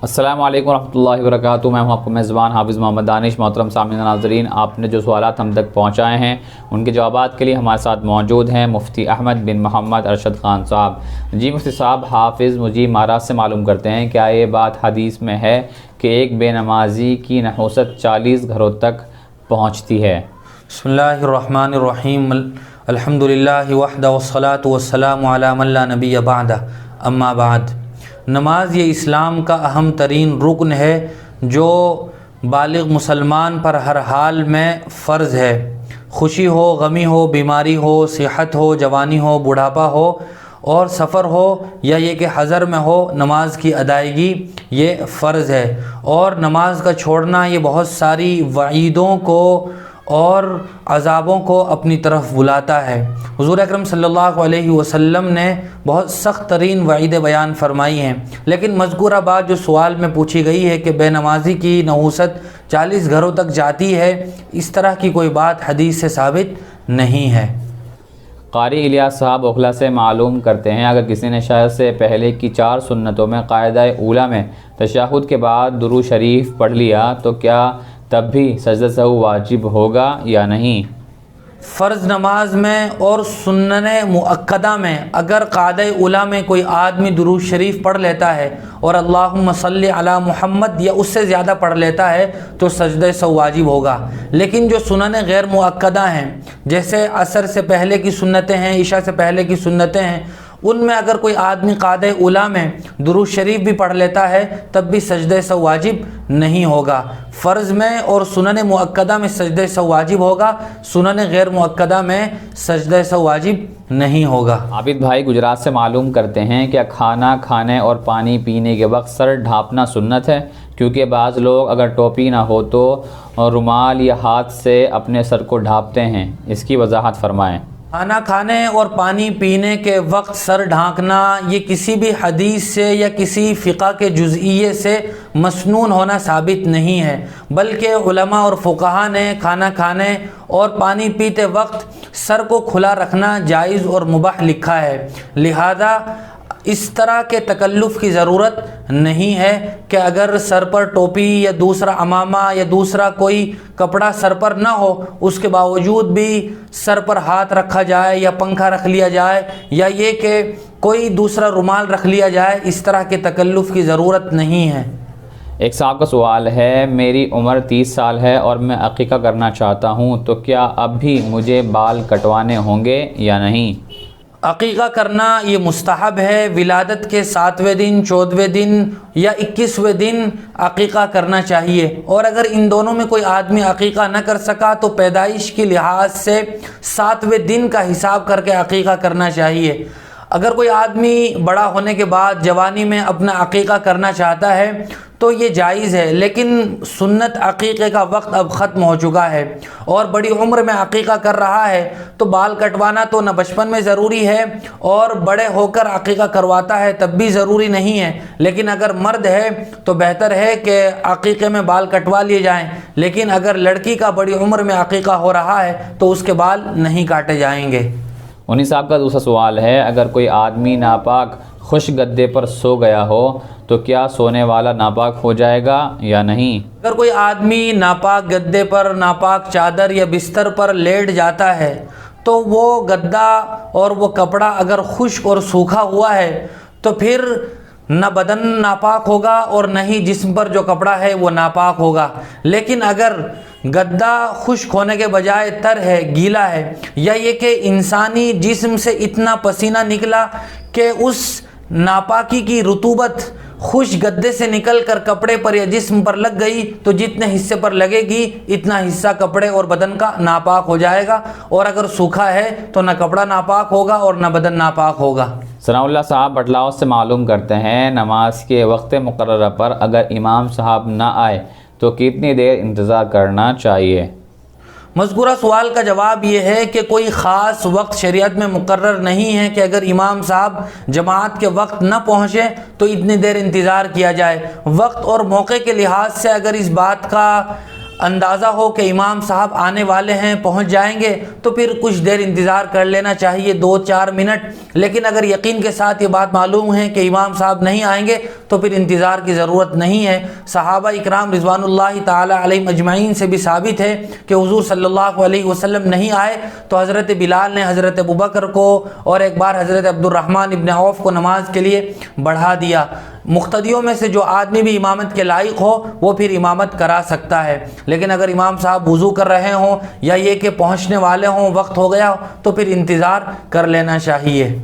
السلام علیکم ورحمۃ اللہ وبرکاتہ۔ میں ہوں آپ کا میزبان حافظ محمد دانش۔ محترم سامعین ناظرین، آپ نے جو سوالات ہم تک پہنچائے ہیں ان کے جوابات کے لیے ہمارے ساتھ موجود ہیں مفتی احمد بن محمد ارشد خان صاحب۔ جی مفتی صاحب، حافظ مجیب مہاراج سے معلوم کرتے ہیں، کیا یہ بات حدیث میں ہے کہ ایک بے نمازی کی نحوست 40 گھروں تک پہنچتی ہے؟ بسم اللہ الرحمن الرحیم، الحمدللہ وحدہ والصلاة والسلام علی من لا نبی بعدہ، اما بعد۔ نماز یہ اسلام کا اہم ترین رکن ہے جو بالغ مسلمان پر ہر حال میں فرض ہے۔ خوشی ہو، غمی ہو، بیماری ہو، صحت ہو، جوانی ہو، بڑھاپا ہو اور سفر ہو یا یہ کہ حضر میں ہو، نماز کی ادائیگی یہ فرض ہے۔ اور نماز کا چھوڑنا یہ بہت ساری وعیدوں کو اور عذابوں کو اپنی طرف بلاتا ہے۔ حضور اکرم صلی اللہ علیہ وسلم نے بہت سخت ترین وعیدیں بیان فرمائی ہیں، لیکن مذکورہ بات جو سوال میں پوچھی گئی ہے کہ بے نمازی کی نحوست 40 گھروں تک جاتی ہے، اس طرح کی کوئی بات حدیث سے ثابت نہیں ہے۔ قاری الیاس صاحب اوکھلا سے معلوم کرتے ہیں، اگر کسی نے شہر سے پہلے کی 4 سنتوں میں قاعدہ اولیٰ میں تشہد کے بعد درود شریف پڑھ لیا تو کیا تب بھی سجدہ سہو واجب ہوگا یا نہیں؟ فرض نماز میں اور سنن مؤکدہ میں اگر قاعدہ اولیٰ میں کوئی آدمی درود شریف پڑھ لیتا ہے اور اللہم صلی علی محمد یا اس سے زیادہ پڑھ لیتا ہے تو سجدہ سہو واجب ہوگا۔ لیکن جو سنن غیر مؤکدہ ہیں، جیسے عصر سے پہلے کی سنتیں ہیں، عشاء سے پہلے کی سنتیں ہیں، ان میں اگر کوئی آدمی قاعدہ اولیٰ میں درود شریف بھی پڑھ لیتا ہے تب بھی سجدہ سہو واجب نہیں ہوگا۔ فرض میں اور سنن مؤکدہ میں سجدہ سہو واجب ہوگا، سنن غیر مؤکدہ میں سجدہ سہو واجب نہیں ہوگا۔ عابد بھائی گجرات سے معلوم کرتے ہیں، کیا کھانا کھانے اور پانی پینے کے وقت سر ڈھانپنا سنت ہے؟ کیونکہ بعض لوگ اگر ٹوپی نہ ہو تو رومال یا ہاتھ سے اپنے سر کو ڈھانپتے ہیں، اس کی وضاحت فرمائیں۔ کھانا کھانے اور پانی پینے کے وقت سر ڈھانکنا یہ کسی بھی حدیث سے یا کسی فقہ کے جزئیے سے مسنون ہونا ثابت نہیں ہے، بلکہ علماء اور فقہا نے کھانا کھانے اور پانی پیتے وقت سر کو کھلا رکھنا جائز اور مباح لکھا ہے، لہذا اس طرح کے تکلف کی ضرورت نہیں ہے کہ اگر سر پر ٹوپی یا دوسرا عمامہ یا دوسرا کوئی کپڑا سر پر نہ ہو اس کے باوجود بھی سر پر ہاتھ رکھا جائے یا پنکھا رکھ لیا جائے یا یہ کہ کوئی دوسرا رومال رکھ لیا جائے، اس طرح کے تکلف کی ضرورت نہیں ہے۔ ایک صاحب کا سوال ہے، میری عمر 30 سال ہے اور میں عقیقہ کرنا چاہتا ہوں تو کیا اب بھی مجھے بال کٹوانے ہوں گے یا نہیں؟ عقیقہ کرنا یہ مستحب ہے۔ ولادت کے 7ویں دن، 14ویں دن یا 21ویں دن عقیقہ کرنا چاہیے، اور اگر ان دونوں میں کوئی آدمی عقیقہ نہ کر سکا تو پیدائش کے لحاظ سے 7ویں دن کا حساب کر کے عقیقہ کرنا چاہیے۔ اگر کوئی آدمی بڑا ہونے کے بعد جوانی میں اپنا عقیقہ کرنا چاہتا ہے تو یہ جائز ہے، لیکن سنت عقیقے کا وقت اب ختم ہو چکا ہے اور بڑی عمر میں عقیقہ کر رہا ہے تو بال کٹوانا تو نہ بچپن میں ضروری ہے اور بڑے ہو کر عقیقہ کرواتا ہے تب بھی ضروری نہیں ہے، لیکن اگر مرد ہے تو بہتر ہے کہ عقیقے میں بال کٹوا لیے جائیں، لیکن اگر لڑکی کا بڑی عمر میں عقیقہ ہو رہا ہے تو اس کے بال نہیں کاٹے جائیں گے۔ انہی صاحب کا دوسرا سوال ہے، اگر کوئی آدمی ناپاک خشک گدے پر سو گیا ہو تو کیا سونے والا ناپاک ہو جائے گا یا نہیں؟ اگر کوئی آدمی ناپاک گدے پر، ناپاک چادر یا بستر پر لیٹ جاتا ہے تو وہ گدا اور وہ کپڑا اگر خشک اور سوکھا ہوا ہے تو پھر نہ بدن ناپاک ہوگا اور نہ ہی جسم پر جو کپڑا ہے وہ ناپاک ہوگا، لیکن اگر گدا خشک ہونے کے بجائے تر ہے، گیلا ہے، یا یہ کہ انسانی جسم سے اتنا پسینہ نکلا کہ اس ناپاکی کی رطوبت خشک گدے سے نکل کر کپڑے پر یا جسم پر لگ گئی تو جتنے حصے پر لگے گی اتنا حصہ کپڑے اور بدن کا ناپاک ہو جائے گا، اور اگر سوکھا ہے تو نہ کپڑا ناپاک ہوگا اور نہ بدن ناپاک ہوگا۔ ثناء اللہ صاحب بٹلاؤ سے معلوم کرتے ہیں، نماز کے وقت مقررہ پر اگر امام صاحب نہ آئے تو کتنی دیر انتظار کرنا چاہیے؟ مذکورہ سوال کا جواب یہ ہے کہ کوئی خاص وقت شریعت میں مقرر نہیں ہے کہ اگر امام صاحب جماعت کے وقت نہ پہنچے تو اتنی دیر انتظار کیا جائے۔ وقت اور موقع کے لحاظ سے اگر اس بات کا اندازہ ہو کہ امام صاحب آنے والے ہیں، پہنچ جائیں گے، تو پھر کچھ دیر انتظار کر لینا چاہیے، 2-4 منٹ۔ لیکن اگر یقین کے ساتھ یہ بات معلوم ہے کہ امام صاحب نہیں آئیں گے تو پھر انتظار کی ضرورت نہیں ہے۔ صحابہ اکرام رضوان اللہ تعالی علیہم اجمعین سے بھی ثابت ہے کہ حضور صلی اللہ علیہ وسلم نہیں آئے تو حضرت بلال نے حضرت ابوبکر کو اور ایک بار حضرت عبد الرحمن ابن عوف کو نماز کے لیے بڑھا دیا۔ مقتدیوں میں سے جو آدمی بھی امامت کے لائق ہو وہ پھر امامت کرا سکتا ہے، لیکن اگر امام صاحب وضو کر رہے ہوں یا یہ کہ پہنچنے والے ہوں، وقت ہو گیا تو پھر انتظار کر لینا چاہیے۔